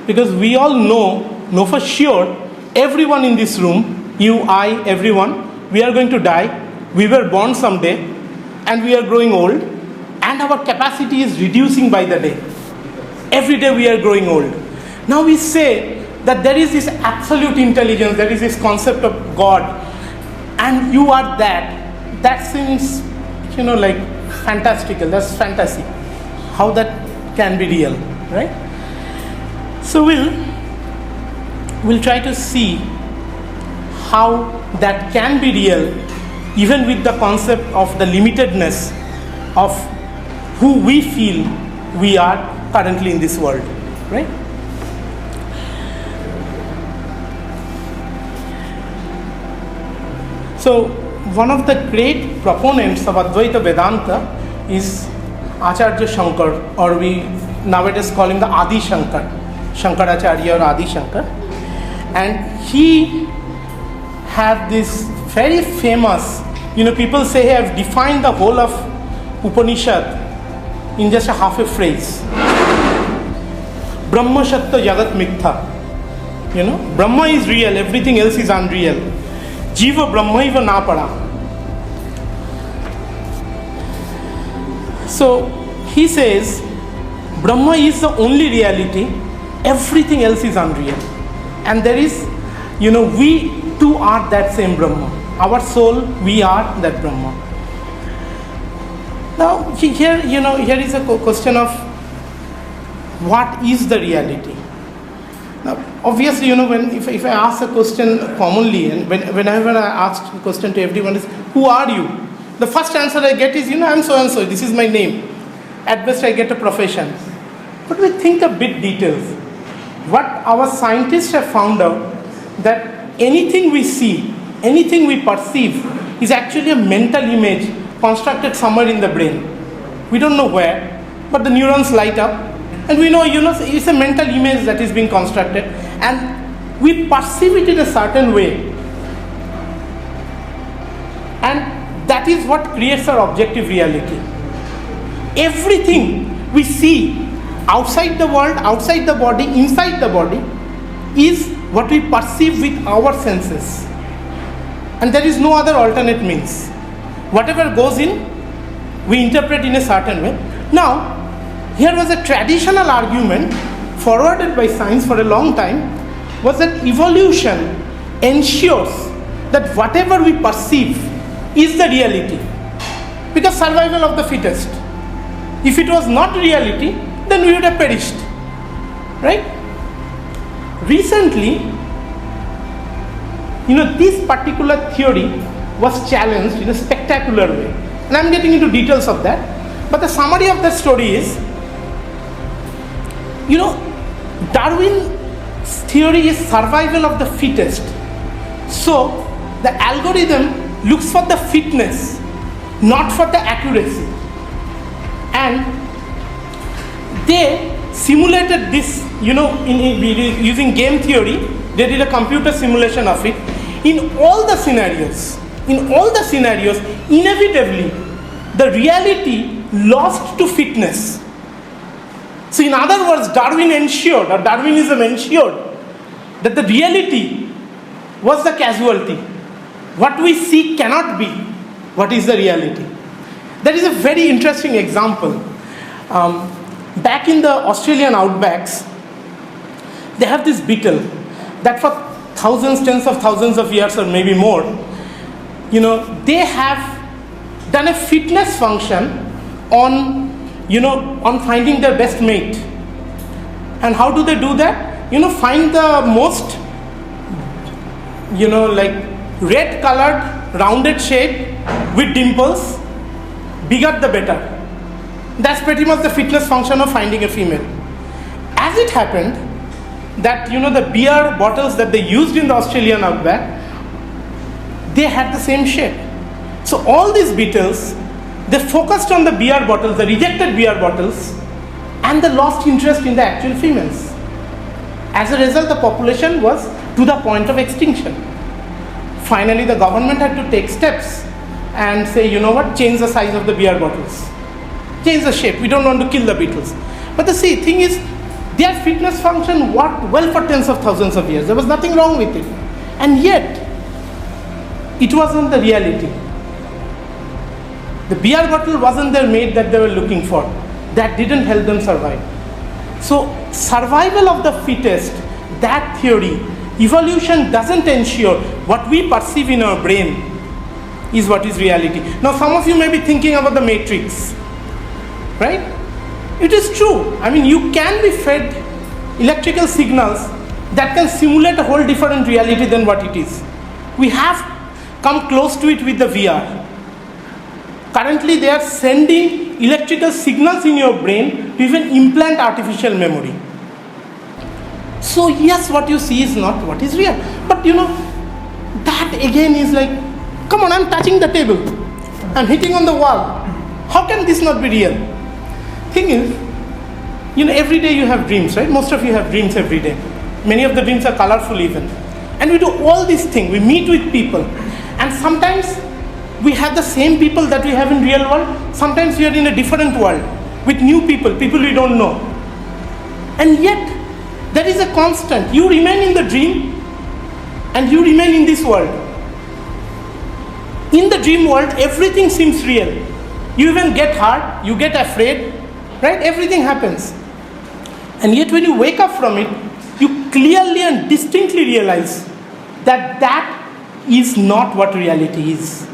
Because we all know for sure, everyone in this room, you, I, everyone, we are going to die. We were born someday, and we are growing old, and our capacity is reducing by the day. Every day we are growing old. Now we say that there is this absolute intelligence, there is this concept of God, and you are that. That seems, like fantastical. That's fantasy. How that can be real, right? So we'll try to see how that can be real, even with the concept of the limitedness of who we feel we are currently in this world, right? So one of the great proponents of Advaita Vedanta is Acharya Shankar, or we nowadays call him the Adi Shankar, Shankaracharya or Adi Shankar. And he had this very famous, people say he have defined the whole of Upanishad in just a half a phrase. Brahma Shatta Jagat Mithya. Brahma is real, everything else is unreal. Jiva Brahmaiva na para. So he says, Brahma is the only reality, everything else is unreal. And there is, we too are that same Brahma. Our soul, we are that Brahma. Now, here is a question of what is the reality? Now, obviously, if I ask a question commonly, and whenever I ask a question to everyone is, who are you? The first answer I get is, I'm so and so, this is my name. At best I get a profession. But we think a bit details. What our scientists have found out, that anything we see, anything we perceive is actually a mental image constructed somewhere in the brain. We don't know where, but the neurons light up, and we know, it's a mental image that is being constructed, and we perceive it in a certain way. And that is what creates our objective reality. Everything we see outside the world, outside the body, inside the body, is what we perceive with our senses. And there is no other alternate means. Whatever goes in, we interpret in a certain way. Now, here was a traditional argument forwarded by science for a long time, was that evolution ensures that whatever we perceive is the reality. Because survival of the fittest. If it was not reality, then we would have perished. Right? Recently, this particular theory was challenged in a spectacular way. And I'm getting into details of that. But the summary of that story is, Darwin's theory is survival of the fittest. So, the algorithm looks for the fitness, not for the accuracy. And they simulated this, using game theory. They did a computer simulation of it. In all the scenarios, inevitably, the reality lost to fitness. So in other words, Darwinism ensured that the reality was the casualty. What we see cannot be what is the reality. There is a very interesting example. Back in the Australian outbacks, they have this beetle that for thousands, tens of thousands of years or maybe more, they have done a fitness function on finding their best mate. And how do they do that? Find the most, red colored, rounded shape with dimples, bigger the better. That's pretty much the fitness function of finding a female. As it happened, that the beer bottles that they used in the Australian outback, they had the same shape. So all these beetles, they focused on the beer bottles, the rejected beer bottles, and they lost interest in the actual females. As a result, the population was to the point of extinction. Finally, the government had to take steps and say, change the size of the beer bottles. Change the shape. We don't want to kill the beetles. But the thing is, Their fitness function worked well for tens of thousands of years. There was nothing wrong with it. And yet, it wasn't the reality. The beer bottle wasn't their mate that they were looking for. That didn't help them survive. So, survival of the fittest, that theory, evolution doesn't ensure what we perceive in our brain is what is reality. Now, some of you may be thinking about the matrix, right? It is true. I mean, you can be fed electrical signals that can simulate a whole different reality than what it is. We have come close to it with the VR. Currently, they are sending electrical signals in your brain to even implant artificial memory. So, yes, what you see is not what is real. But that again is like, come on, I'm touching the table. I'm hitting on the wall. How can this not be real? Thing is, every day you have dreams, right? Most of you have dreams every day. Many of the dreams are colorful even. And we do all these things. We meet with people. And sometimes we have the same people that we have in real world. Sometimes we are in a different world with new people we don't know. And yet, there is a constant. You remain in the dream and you remain in this world. In the dream world, everything seems real. You even get hurt, you get afraid, right? Everything happens. And yet when you wake up from it, you clearly and distinctly realize that that is not what reality is.